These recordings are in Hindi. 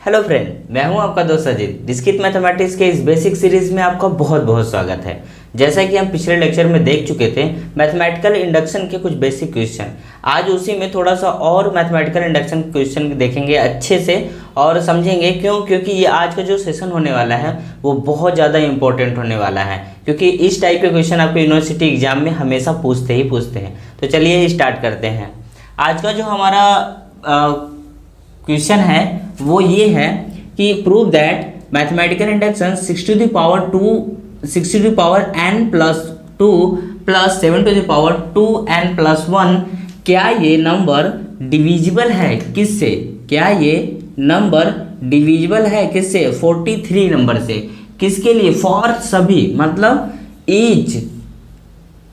हेलो फ्रेंड, मैं हूं आपका दोस्त अजीत। डिस्क्रीट मैथमेटिक्स के इस बेसिक सीरीज में आपका बहुत बहुत स्वागत है। जैसा कि हम पिछले लेक्चर में देख चुके थे मैथमेटिकल इंडक्शन के कुछ बेसिक क्वेश्चन, आज उसी में थोड़ा सा और मैथमेटिकल इंडक्शन क्वेश्चन देखेंगे अच्छे से और समझेंगे। क्योंकि ये आज का जो सेशन होने वाला है वो बहुत ज़्यादा इंपॉर्टेंट होने वाला है, क्योंकि इस टाइप के क्वेश्चन आपको यूनिवर्सिटी एग्जाम में हमेशा पूछते हैं। तो चलिए स्टार्ट करते हैं। आज का जो हमारा क्वेश्चन है वो ये है कि prove that mathematical induction 6 to the power n plus 2 plus 7 to the power 2n plus 1, क्या ये नंबर डिविजिबल है किससे? क्या ये नंबर डिविजिबल है किससे? 43 नंबर से। किसके लिए? फॉर सभी, मतलब ईच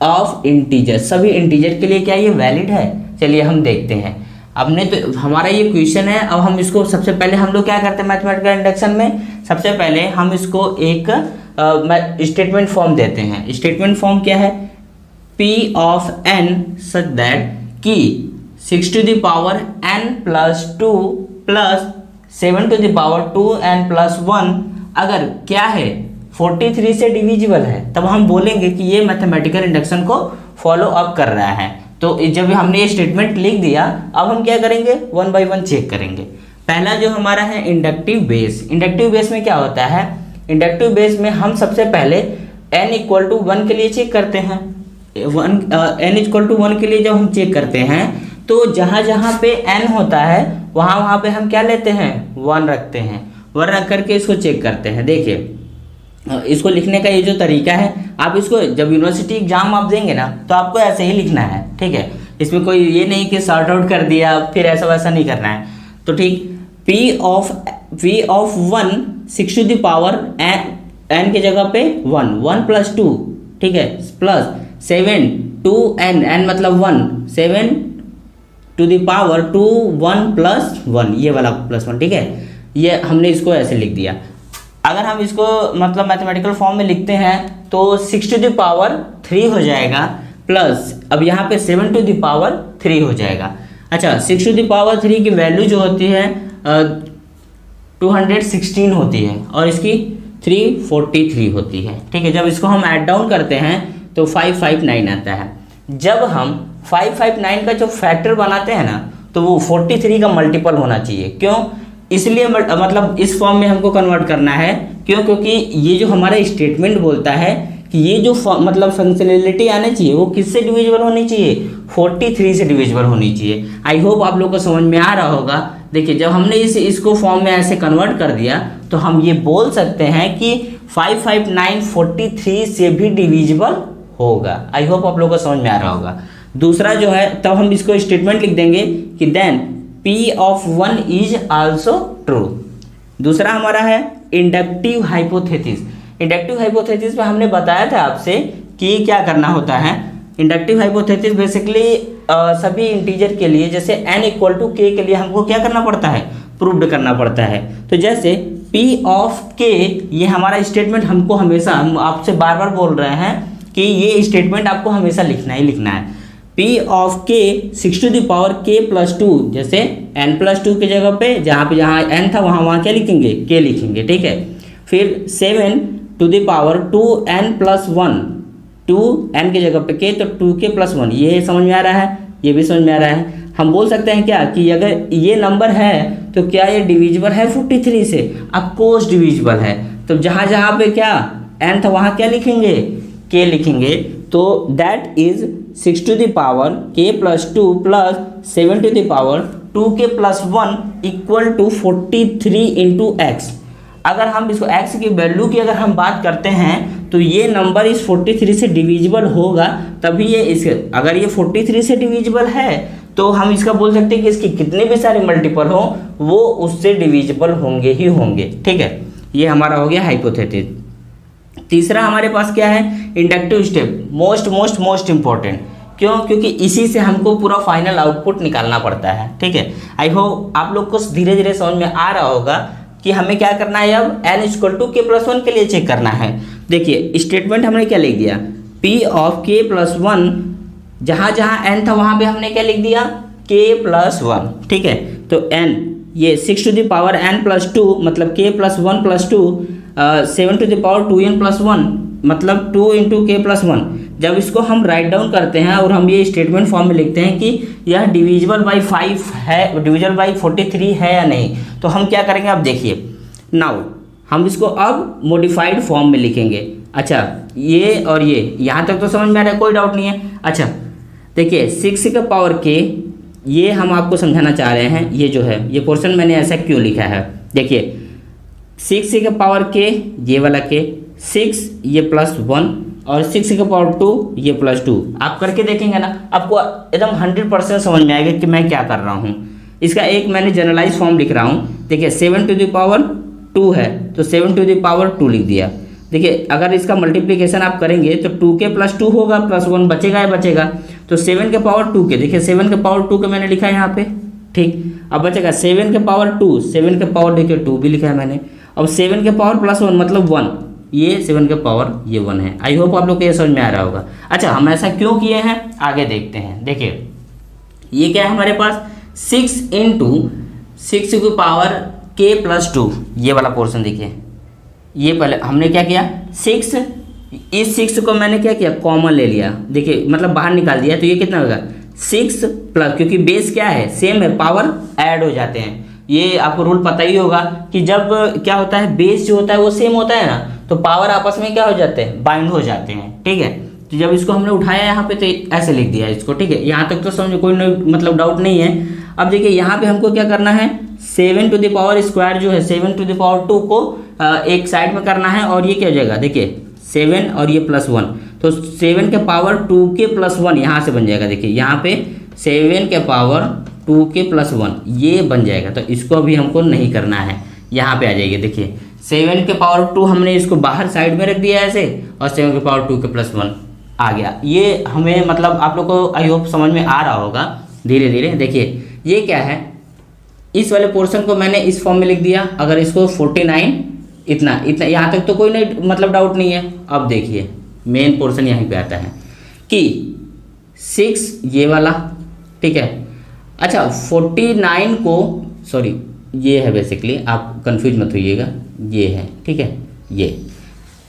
ऑफ इंटीजर, सभी इंटीजर के लिए क्या ये वैलिड है? चलिए हम देखते हैं। हमने तो हमारा ये क्वेश्चन है। अब हम इसको सबसे पहले हम लोग क्या करते हैं मैथमेटिकल इंडक्शन में, सबसे पहले हम इसको एक स्टेटमेंट फॉर्म देते हैं। स्टेटमेंट फॉर्म क्या है? P of n such that कि 6 to the power n plus 2 plus 7 to the power 2n plus 1 अगर क्या है 43 से डिविजिबल है, तब हम बोलेंगे कि ये मैथमेटिकल इंडक्शन को फॉलो अप कर रहा है। तो जब हमने ये स्टेटमेंट लिख दिया, अब हम क्या करेंगे? वन बाय वन चेक करेंगे। पहला जो हमारा है इंडक्टिव बेस। इंडक्टिव बेस में क्या होता है? इंडक्टिव बेस में हम सबसे पहले n इक्वल टू 1 के लिए चेक करते हैं। n इक्वल टू 1 के लिए जब हम चेक करते हैं तो जहाँ जहाँ पे n होता है वहाँ पे हम क्या लेते हैं? 1 रखते हैं। 1 रख करके इसको चेक करते हैं। देखिए इसको लिखने का ये जो तरीका है, आप इसको जब यूनिवर्सिटी एग्जाम आप देंगे ना तो आपको ऐसे ही लिखना है, ठीक है? इसमें कोई ये नहीं कि सॉर्ट आउट कर दिया फिर ऐसा वैसा नहीं करना है। तो ठीक, P of 1 6 to the power n के जगह पे 1 plus 2, ठीक है, प्लस 7 2n, n मतलब 1, 7 to the power 2 1 plus 1, ये वाला प्लस 1, ठीक है? ये हमने इसको ऐसे लिख दिया। अगर हम इसको मतलब मैथमेटिकल फॉर्म में लिखते हैं तो 6 to the power 3 हो जाएगा, प्लस अब यहाँ पे 7 to the power 3 हो जाएगा। अच्छा, 6 to the power 3 की वैल्यू जो होती है 216 होती है और इसकी 343 होती है, ठीक है? जब इसको हम ऐड डाउन करते हैं तो 559 आता है। जब हम 559 का जो फैक्टर बनाते हैं ना तो वो 43 का मल्टीपल होना चाहिए। क्यों? इसलिए मतलब इस फॉर्म में हमको कन्वर्ट करना है। क्यों? क्योंकि ये जो हमारा स्टेटमेंट बोलता है कि ये जो मतलब फंक्शनैलिटी आनी चाहिए वो किससे डिविजिबल होनी चाहिए? 43 से डिविजिबल होनी चाहिए। आई होप आप लोग को समझ में आ रहा होगा। देखिए जब हमने इसको फॉर्म में ऐसे कन्वर्ट कर दिया तो हम ये बोल सकते हैं कि 559 43 से भी डिविजिबल होगा। आई होप आप लोग को समझ में आ रहा होगा। दूसरा जो है, तब हम इसको स्टेटमेंट लिख देंगे कि then P of 1 is also true. दूसरा हमारा है इंडक्टिव हाइपोथेसिस। इंडक्टिव हाइपोथेसिस में हमने बताया था आपसे कि क्या करना होता है। इंडक्टिव हाइपोथेसिस बेसिकली सभी इंटीजर के लिए, जैसे n इक्वल टू k के लिए हमको क्या करना पड़ता है? प्रूव्ड करना पड़ता है। तो जैसे P ऑफ k, ये हमारा स्टेटमेंट हमको हमेशा, हम आपसे बार बार बोल रहे हैं कि ये स्टेटमेंट आपको हमेशा लिखना ही लिखना है। P of k 6 to the power k plus 2, जैसे n plus 2 की जगह पे जहाँ n था वहाँ क्या लिखेंगे? k लिखेंगे, ठीक है? फिर 7 to the power 2n plus 1, 2n की जगह पे k तो 2k plus 1, ये समझ में आ रहा है? ये भी समझ में आ रहा है। हम बोल सकते हैं क्या कि अगर ये नंबर है तो क्या ये डिविजिबल है 43 से? ऑफकोर्स डिविजिबल है। तो जहाँ पे क्या n था वहाँ क्या लिखेंगे? k लिखेंगे। तो that is 6 to the power k plus 2 plus 7 to the power 2k plus 1 equal to 43 into x. अगर हम इसको x की वैल्यू की अगर हम बात करते हैं तो ये नंबर इस 43 से डिविजिबल होगा, तभी ये इसके, अगर ये 43 से डिविजिबल है तो हम इसका बोल सकते हैं कि इसकी कितने भी सारे मल्टीपल हो वो उससे डिविजिबल होंगे ही होंगे, ठीक है? ये हमारा हो गया हाइपोथेसिस। तीसरा हमारे पास क्या है? Inductive step. Most important. क्यों? क्योंकि इसी से हमको पूरा फाइनल आउटपुट निकालना पड़ता है, ठीक है? आई होप आप लोग को धीरे धीरे समझ में आ रहा होगा कि हमें क्या करना है। अब n equal to k plus 1 के लिए चेक करना है। देखिए स्टेटमेंट हमने क्या लिख दिया? P ऑफ k प्लस 1, जहाँ n था वहाँ पे हमने क्या लिख दिया? k प्लस 1, ठीक है? तो n ये 6 to the power n plus 2 मतलब k plus 1 plus 2, 7 to the power 2n plus 1 मतलब 2 इंटू के प्लस 1। जब इसको हम राइट डाउन करते हैं और हम ये स्टेटमेंट फॉर्म में लिखते हैं कि यह डिविजिबल बाई 5 है, डिविजिबल बाई 43 है या नहीं, तो हम क्या करेंगे अब देखिए। नाउ हम इसको अब मॉडिफाइड फॉर्म में लिखेंगे। अच्छा, ये और ये यहाँ तक तो समझ में आ रहा है, कोई डाउट नहीं है। अच्छा देखिए 6 के पावर के, ये हम आपको समझाना चाह रहे हैं। ये जो है ये पोर्शन मैंने ऐसा क्यों लिखा है, देखिए 6 के पावर के, ये वाला के 6 ये प्लस 1 और 6 के पावर 2 ये प्लस 2। आप करके देखेंगे ना, आपको एकदम 100% समझ में आएगा कि मैं क्या कर रहा हूँ। इसका एक मैंने जनरलाइज फॉर्म लिख रहा हूँ। देखिए 7 टू द पावर 2 है तो 7 टू द पावर 2 लिख दिया। देखिए अगर इसका मल्टीप्लिकेशन आप करेंगे तो 2k प्लस 2 होगा, प्लस 1 बचेगा या बचेगा, तो 7 के पावर 2 के, देखिए 7 के पावर 2 के मैंने लिखा है यहाँ पे, ठीक। अब बचेगा 7 के पावर 2, 7 के पावर देखिए 2 भी लिखा है मैंने। अब 7 के पावर प्लस 1 मतलब 1, ये 7 के पावर ये 1 है। आई होप आप लोग को ये समझ में आ रहा होगा। अच्छा हम ऐसा क्यों किए हैं आगे देखते हैं। देखिए ये क्या है हमारे पास 6 इंटू 6 की पावर k प्लस 2, ये वाला पोर्शन देखिए। ये पहले हमने क्या किया 6, इस 6 को मैंने क्या किया कॉमन ले लिया, देखिए मतलब बाहर निकाल दिया, तो ये कितना होगा 6 प्लस, क्योंकि बेस क्या है सेम है, पावर ऐड हो जाते हैं। ये आपको रूल पता ही होगा कि जब क्या होता है बेस जो होता है वो सेम होता है ना, तो पावर आपस में क्या हो जाते हैं बाइंड हो जाते हैं, ठीक है। तो जब इसको हमने उठाया यहाँ पे तो ऐसे लिख दिया इसको, ठीक है। यहाँ तक तो समझो कोई मतलब डाउट नहीं है। अब देखिए यहाँ पे हमको क्या करना है 7 टू द पावर स्क्वायर जो है 7 टू द पावर 2 को एक साइड में करना है, और ये क्या हो जाएगा देखिए 7 और ये प्लस 1, तो 7 के पावर 2k प्लस 1 यहाँ से बन जाएगा। देखिए यहाँ पे 7 के पावर 2k प्लस 1 ये बन जाएगा, तो इसको अभी हमको नहीं करना है, यहाँ पे आ जाएगी। देखिए 7 के पावर 2 हमने इसको बाहर साइड में रख दिया ऐसे, और 7 के पावर 2k प्लस 1 आ गया। ये हमें मतलब आप लोग को आई होप समझ में आ रहा होगा धीरे धीरे। देखिए ये क्या है, इस वाले पोर्शन को मैंने इस फॉर्म में लिख दिया। अगर इसको 49 इतना यहाँ तक तो कोई नहीं मतलब डाउट नहीं है। अब देखिए मेन पोर्शन यहीं पे आता है कि 6 ये वाला, ठीक है। अच्छा 49 को, सॉरी ये है बेसिकली, आप कंफ्यूज मत होइएगा, ये है, ठीक है। ये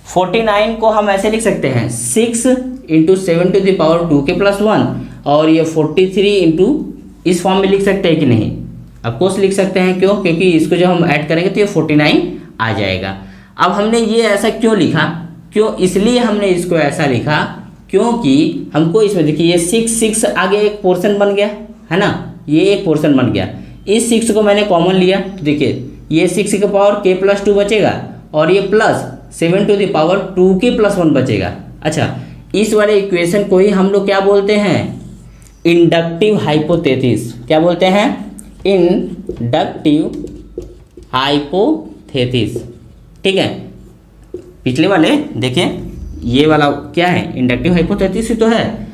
49 को हम ऐसे लिख सकते हैं 6 into 7 to the power 2k plus 1, और ये 43 इंटू इस फॉर्म में लिख सकते हैं कि नहीं, ऑफकोर्स लिख सकते हैं। क्यों, क्योंकि इसको जब हम ऐड करेंगे तो ये 49 आ जाएगा। अब हमने ये ऐसा क्यों लिखा, क्यों, इसलिए हमने इसको ऐसा लिखा क्योंकि हमको इसमें देखिए ये 6 आगे एक पोर्शन बन गया है ना, ये एक पोर्शन बन गया। इस 6 को मैंने कॉमन लिया, देखिए ये 6 के पावर k प्लस 2 बचेगा, और ये plus 7 to the power 2k plus 1 बचेगा। अच्छा इस वाले इक्वेशन को ही हम लोग क्या बोलते हैं इंडक्टिव हाइपोथेसिस। क्या बोलते हैं इंडक्टिव हाइपोथेसिस, ठीक है। पिछले वाले देखिए ये वाला क्या है इंडक्टिव हाइपोथेसिस ही तो है।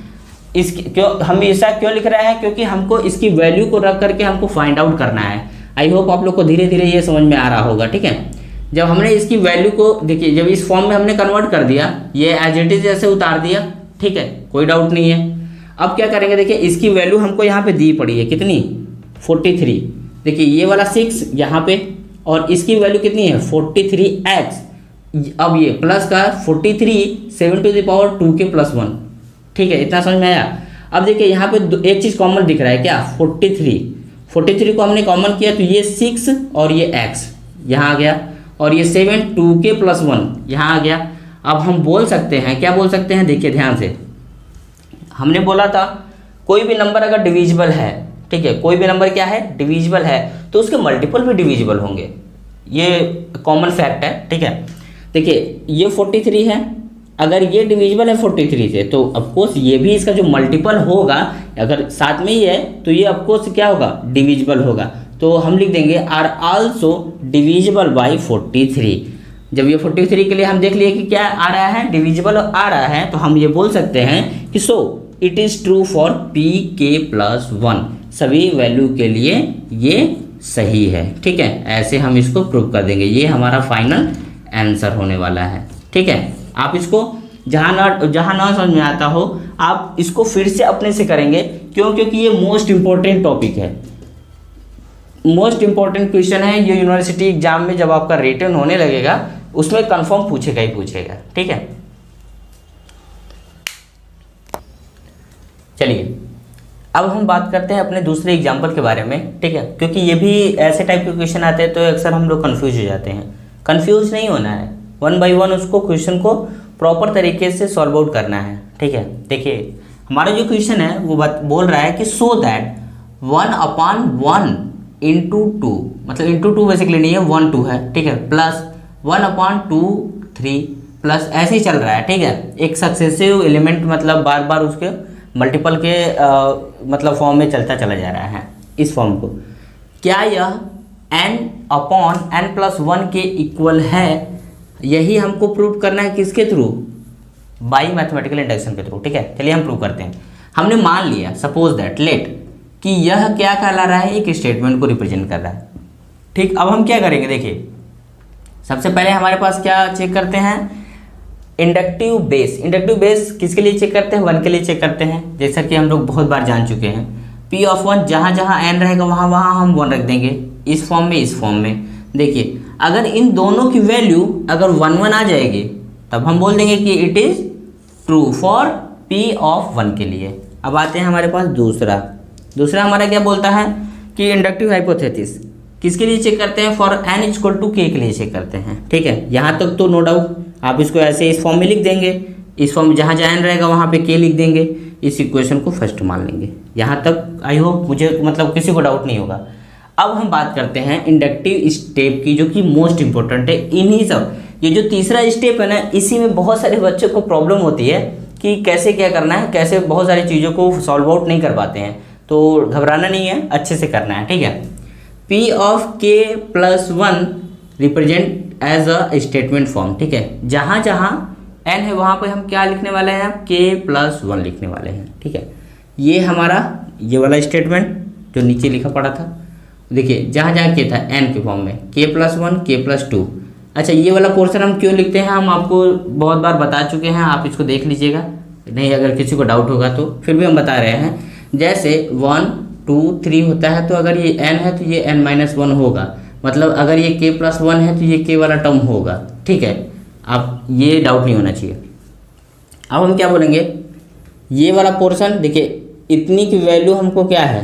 इसकी क्यों हम ऐसा क्यों लिख रहे हैं, क्योंकि हमको इसकी वैल्यू को रख करके हमको फाइंड आउट करना है। आई होप आप लोग को धीरे धीरे ये समझ में आ रहा होगा, ठीक है। जब हमने इसकी वैल्यू को देखिए, जब इस फॉर्म में हमने कन्वर्ट कर दिया, ये एज इट इज जैसे उतार दिया, ठीक है, कोई डाउट नहीं है। अब क्या करेंगे, देखिए इसकी वैल्यू हमको यहाँ पे दी पड़ी है कितनी 43। देखिए ये वाला 6 यहाँ पे, और इसकी वैल्यू कितनी है 43x। अब ये प्लस का 43 7 to the power 2k plus 1, ठीक है, इतना समझ में आया। अब देखिए यहाँ पे एक चीज़ कॉमन दिख रहा है क्या 43 को हमने कॉमन किया तो ये 6 और ये x यहाँ आ गया, और ये 7 2k प्लस 1 यहाँ आ गया। अब हम बोल सकते हैं, क्या बोल सकते हैं, देखिए ध्यान से, हमने बोला था कोई भी नंबर अगर डिविजिबल है, ठीक है, कोई भी नंबर क्या है डिविजिबल है, तो उसके मल्टीपल भी डिविजिबल होंगे, ये कॉमन फैक्ट है, ठीक है। देखिए ये 43 है, अगर ये डिविजिबल है 43 से, तो ऑफकोर्स ये भी इसका जो मल्टीपल होगा, अगर साथ में ही है तो ये ऑफकोर्स क्या होगा डिविजिबल होगा। तो हम लिख देंगे आर आल्सो डिविजिबल बाई 43। जब ये 43 के लिए हम देख लिए कि क्या आ रहा है डिविजिबल आ रहा है, तो हम ये बोल सकते हैं कि so it is true for pk plus 1, सभी वैल्यू के लिए ये सही है, ठीक है। ऐसे हम इसको प्रूव कर देंगे, ये हमारा फाइनल आंसर होने वाला है, ठीक है। आप इसको जहाँ ना समझ में आता हो आप इसको फिर से अपने से करेंगे, क्यों, क्योंकि ये मोस्ट इम्पोर्टेंट टॉपिक है। मोस्ट इंपॉर्टेंट क्वेश्चन है ये, यूनिवर्सिटी एग्जाम में जब आपका रिटन होने लगेगा उसमें कंफर्म पूछेगा ही पूछेगा, ठीक है। चलिए अब हम बात करते हैं अपने दूसरे एग्जाम्पल के बारे में, ठीक है, क्योंकि ये भी ऐसे टाइप के क्वेश्चन आते हैं तो अक्सर हम लोग कंफ्यूज हो जाते हैं। कंफ्यूज नहीं होना है, वन बाय वन उसको क्वेश्चन को प्रॉपर तरीके से सॉल्व आउट करना है, ठीक है। देखिए हमारा जो क्वेश्चन है वो बोल रहा है कि सो दैट 1/1 इंटू 2, मतलब इंटू 2 बेसिकली नहीं है, 1 2 है, ठीक है, प्लस 1/2 3 प्लस ऐसे ही चल रहा है, ठीक है। एक सक्सेसिव एलिमेंट मतलब बार बार उसके मल्टीपल के मतलब फॉर्म में चलता चला जा रहा है इस फॉर्म को। क्या यह n/n+1 के इक्वल है? यही हमको प्रूव करना है किसके थ्रू? बाई मैथमेटिकल इंडक्शन के थ्रू, ठीक है। चलिए हम प्रूव करते हैं। हमने मान लिया सपोज दैट लेट कि यह क्या कहला रहा है, एक स्टेटमेंट को रिप्रेजेंट कर रहा है, ठीक। अब हम क्या करेंगे, देखिए सबसे पहले हमारे पास क्या चेक करते हैं, इंडक्टिव बेस। इंडक्टिव बेस किसके लिए चेक करते हैं? 1 के लिए चेक करते हैं, जैसा कि हम लोग बहुत बार जान चुके हैं। P(1) जहाँ जहाँ n रहेगा वहाँ वहाँ हम 1 रख देंगे, इस फॉर्म में इस फॉर्म में। देखिए अगर इन दोनों की वैल्यू अगर 1 1 आ जाएगी तब हम बोल देंगे कि it is true for P(1) के लिए। अब आते हैं हमारे पास दूसरा हमारा क्या बोलता है कि इंडक्टिव हाइपोथेसिस किसके लिए चेक करते हैं? फॉर n = k के लिए चेक करते हैं, ठीक है। यहाँ तक तो नो डाउट आप इसको ऐसे इस फॉर्म में लिख देंगे, इस फॉर्म में जहाँ जहाँ n रहेगा वहाँ पे k लिख देंगे, इस इक्वेशन को फर्स्ट मान लेंगे। यहाँ तक आई होप मुझे मतलब किसी को डाउट नहीं होगा। अब हम बात करते हैं इंडक्टिव स्टेप की, जो कि मोस्ट इंपॉर्टेंट है। इन्हीं सब ये जो तीसरा स्टेप है ना, इसी में बहुत सारे बच्चों को प्रॉब्लम होती है कि कैसे क्या करना है, कैसे बहुत सारी चीज़ों को सॉल्व आउट नहीं कर पाते हैं। तो घबराना नहीं है, अच्छे से करना है, ठीक है। P(k+1) represent as a statement form, ठीक है। जहाँ जहाँ n है वहाँ पे हम क्या लिखने वाले हैं? k+1 लिखने वाले हैं, ठीक है। ये हमारा ये वाला स्टेटमेंट जो नीचे लिखा पड़ा था, देखिए जहाँ जहाँ k था n के फॉर्म में k+1 k+2। अच्छा ये वाला पोर्शन हम क्यों लिखते हैं, हम आपको बहुत बार बता चुके हैं, आप इसको देख लीजिएगा, नहीं अगर किसी को डाउट होगा तो फिर भी हम बता रहे हैं। जैसे 1 2 3 होता है तो अगर ये n है तो ये n-1 होगा, मतलब अगर ये k+1 है तो ये k वाला टर्म होगा, ठीक है। अब ये डाउट नहीं होना चाहिए। अब हम क्या बोलेंगे, ये वाला पोर्शन देखिए इतनी की वैल्यू हमको क्या है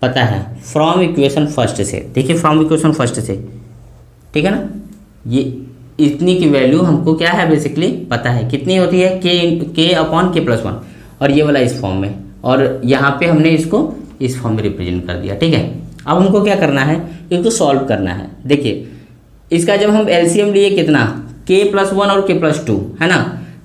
पता है, फ्रॉम इक्वेशन फर्स्ट से, देखिए फ्रॉम इक्वेशन फर्स्ट से, ठीक है ना। ये इतनी की वैल्यू हमको क्या है बेसिकली पता है, कितनी होती है k/k+1, और ये वाला इस फॉर्म में, और यहाँ पे हमने इसको इस फॉर्म में रिप्रेजेंट कर दिया, ठीक है। अब हमको क्या करना है, इसको सॉल्व करना है। देखिए इसका जब हम एलसीएम लिए कितना, k+1 और k+2 है ना,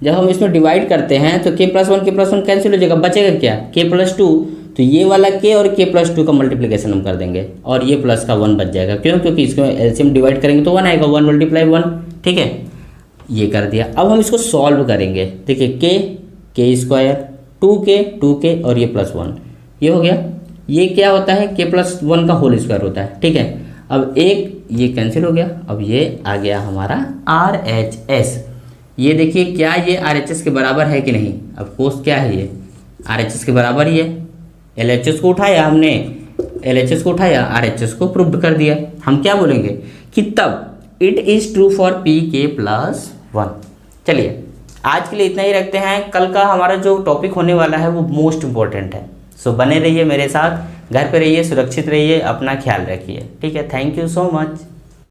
जब हम इसमें डिवाइड करते हैं तो k+1 कैंसिल हो जाएगा, बचेगा क्या k+2, तो ये वाला k और k+2 का मल्टीप्लिकेशन हम कर देंगे और ये प्लस का 1 बच जाएगा। क्यों? क्योंकि इसको एलसीएम डिवाइड करेंगे तो 1 आएगा, 1 × 1, ठीक है। ये कर दिया। अब हम इसको सॉल्व करेंगे। देखिए k² 2k और ये +1, ये हो गया। ये क्या होता है, k+1 का होल स्क्वायर होता है, ठीक है। अब एक ये कैंसिल हो गया, अब ये आ गया हमारा RHS। ये देखिए क्या ये RHS के बराबर है कि नहीं, अब कोस क्या है, ये RHS के बराबर ही है। LHS को उठाया हमने, LHS को उठाया, RHS को प्रूव कर दिया। हम क्या बोलेंगे कि तब it is true for Pk+1। चलिए आज के लिए इतना ही रखते हैं। कल का हमारा जो टॉपिक होने वाला है वो मोस्ट इम्पोर्टेंट है, सो बने रहिए मेरे साथ, घर पे रहिए, सुरक्षित रहिए, अपना ख्याल रखिए, ठीक है। Thank you so much.